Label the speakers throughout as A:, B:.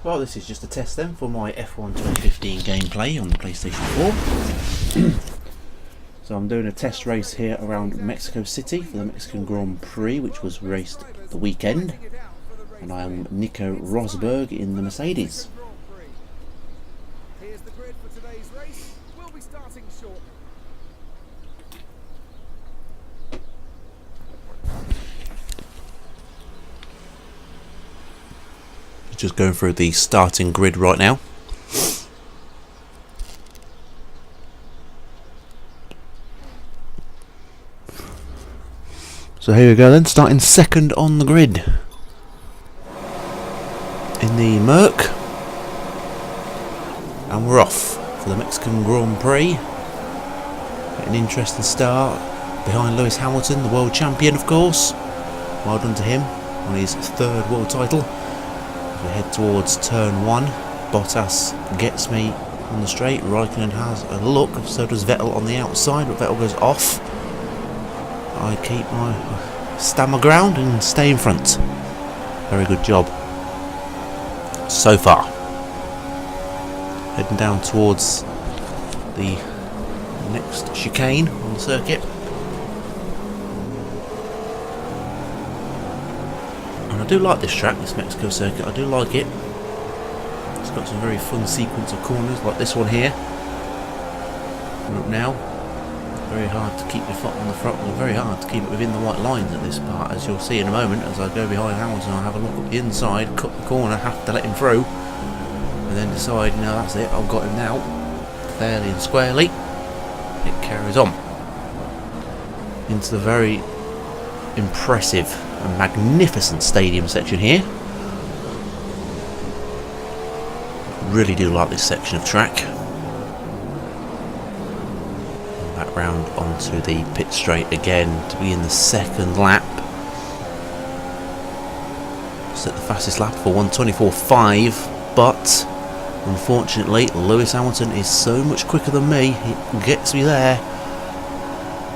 A: Well, this is just a test then for my F1 2015 gameplay on the PlayStation 4. So I'm doing a test race here around Mexico City for the Mexican Grand Prix, which was raced the weekend. And I am Nico Rosberg in the Mercedes.
B: Here's the grid for today's race. We'll be starting shortly.
A: Just going through the starting grid right now. So here we go then, starting second on the grid in the Merc, and we're off for the Mexican Grand Prix. An interesting start behind Lewis Hamilton, the world champion of course. Well done to him on his third world title. We head towards turn 1. Bottas gets me on the straight. Raikkonen has a look, so does Vettel on the outside, but Vettel goes off. I stand my ground and stay in front. Very good job so far. Heading down towards the next chicane on the circuit. I do like this track, this Mexico circuit, I do like it. It's got some very fun sequence of corners like this one here. Coming up now. Very hard to keep your foot on the front, and very hard to keep it within the white lines at this part, as you'll see in a moment. As I go behind Hamilton, I'll have a look at the inside, cut the corner, have to let him through, and then decide, no, that's it, I've got him now. Fairly and squarely, it carries on into the very impressive and magnificent stadium section here. Really do like this section of track. And back round onto the pit straight again to begin the second lap. Set the fastest lap for 1:24.5, but unfortunately Lewis Hamilton is so much quicker than me, he gets me there.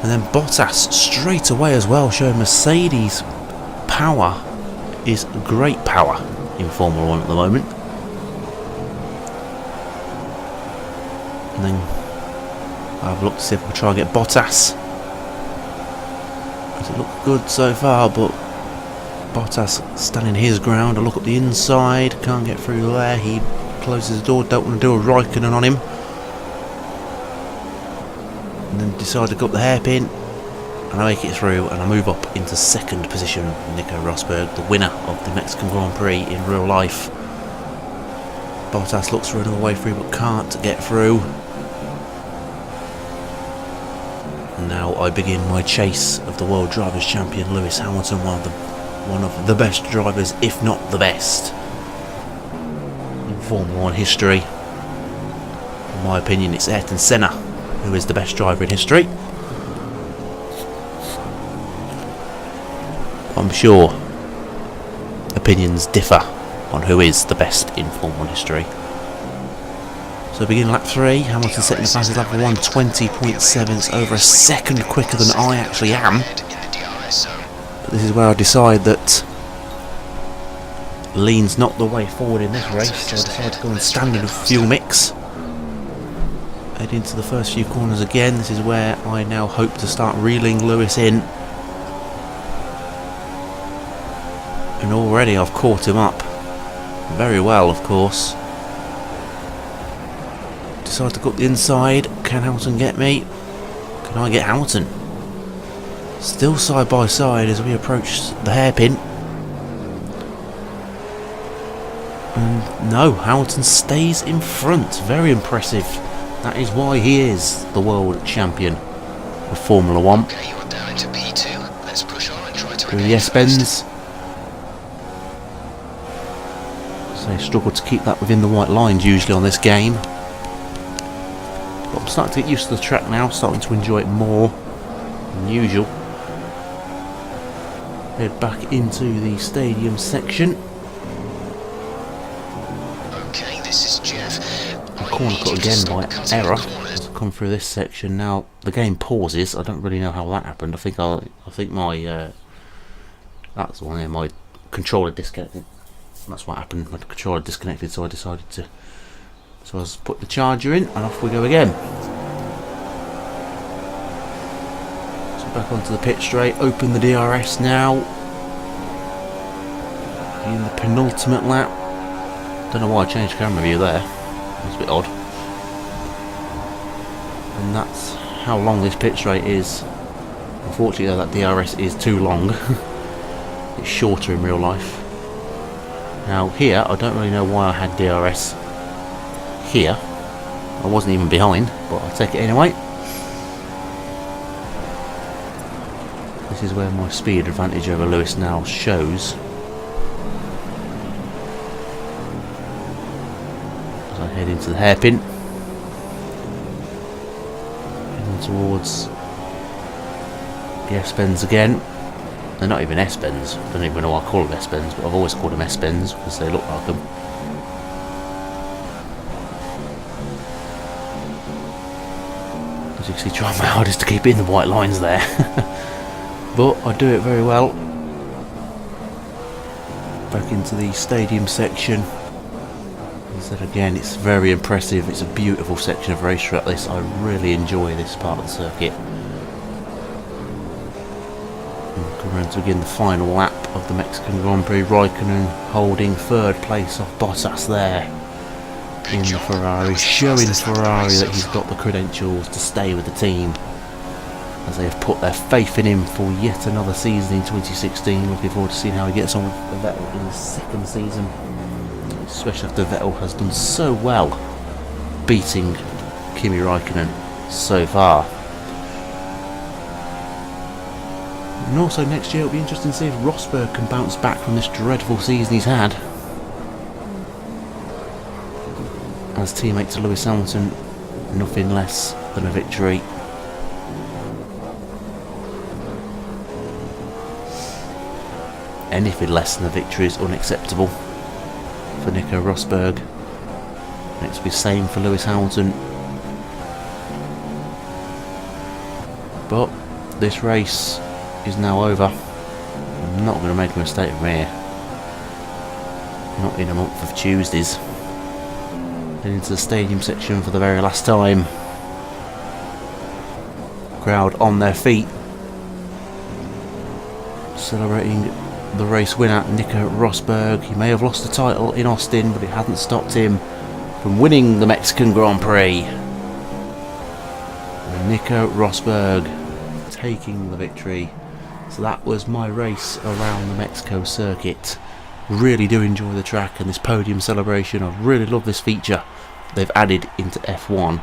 A: And then Bottas straight away as well, showing Mercedes power is great power in Formula 1 at the moment. And then I'll have a look to see if I can try and get Bottas. Does it look good so far, but Bottas standing his ground. I look up the inside, can't get through there. He closes the door, don't want to do a Raikkonen on him. And then decide to go up the hairpin, and I make it through, and I move up into second position. Nico Rosberg, the winner of the Mexican Grand Prix in real life. Bottas looks for another way through but can't get through. And now I begin my chase of the World Drivers' Champion Lewis Hamilton, one of the best drivers, if not the best, in Formula 1 history. In my opinion, it's Ayrton Senna who is the best driver in history. I'm sure opinions differ on who is the best in Formula 1 history. So begin lap 3, Hamilton setting the fastest lap of 1:20.7, it's over a second quicker than I actually am. But this is where I decide that lean's not the way forward in this race, so I decide to go and stand in a fuel mix. Head into the first few corners again. This is where I now hope to start reeling Lewis in. And already I've caught him up. Very well, of course. Decide to go up the inside. Can Hamilton get me? Can I get Hamilton? Still side by side as we approach the hairpin. And no, Hamilton stays in front. Very impressive. That is why he is the world champion of Formula 1.
C: Okay, you're down into P2. Let's push on and try to
A: Through the S-bends. So I struggle to keep that within the white lines usually on this game. But I'm starting to get used to the track now, starting to enjoy it more than usual. Head back into the stadium section.
C: Okay, this is Jeff.
A: Corner cut again by error as I come through this section. Now the game pauses. I don't really know how that happened. I think my that's the one there, my controller disconnected. That's what happened. My controller disconnected, so I decided to. So I was put the charger in, and off we go again. So back onto the pit straight. Open the DRS now. In the penultimate lap. Don't know why I changed camera view there. It's a bit odd. And that's how long this pit straight is. Unfortunately, that DRS is too long. It's shorter in real life. Now here, I don't really know why I had DRS here. I wasn't even behind, but I'll take it anyway. This is where my speed advantage over Lewis now shows. As I head into the hairpin. Heading towards the S-bends again. They're not even S-bends. I don't even know why I call them S-bends, but I've always called them S-bends because they look like them. As you can see, trying my hardest to keep in the white lines there. But I do it very well. Back into the stadium section. As I said again, it's very impressive. It's a beautiful section of racetrack this. I really enjoy this part of the circuit. Around to again the final lap of the Mexican Grand Prix. Raikkonen holding third place off Bottas there in the Ferrari, showing Ferrari that he's got the credentials to stay with the team, as they have put their faith in him for yet another season in 2016. Looking forward to seeing how he gets on with Vettel in his second season, especially after Vettel has done so well beating Kimi Raikkonen so far. And also next year it'll be interesting to see if Rosberg can bounce back from this dreadful season he's had. As teammate to Lewis Hamilton, nothing less than a victory. Anything less than a victory is unacceptable for Nico Rosberg. And it's the same for Lewis Hamilton. But this race is now over. I'm not going to make a mistake from here. Not in a month of Tuesdays. Heading into the stadium section for the very last time. Crowd on their feet, celebrating the race winner, Nico Rosberg. He may have lost the title in Austin, but it hadn't stopped him from winning the Mexican Grand Prix. And Nico Rosberg taking the victory. So that was my race around the Mexico circuit. Really do enjoy the track and this podium celebration. I really love this feature they've added into F1.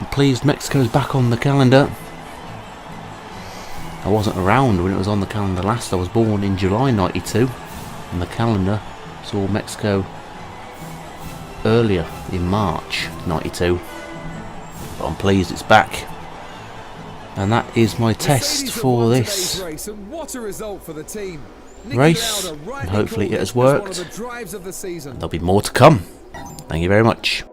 A: I'm pleased Mexico's back on the calendar. I wasn't around when it was on the calendar last. I was born in July 92 and the calendar saw Mexico earlier in March 92. But I'm pleased it's back. And that is my test for this race, and hopefully it has worked. There'll be more to come. Thank you very much.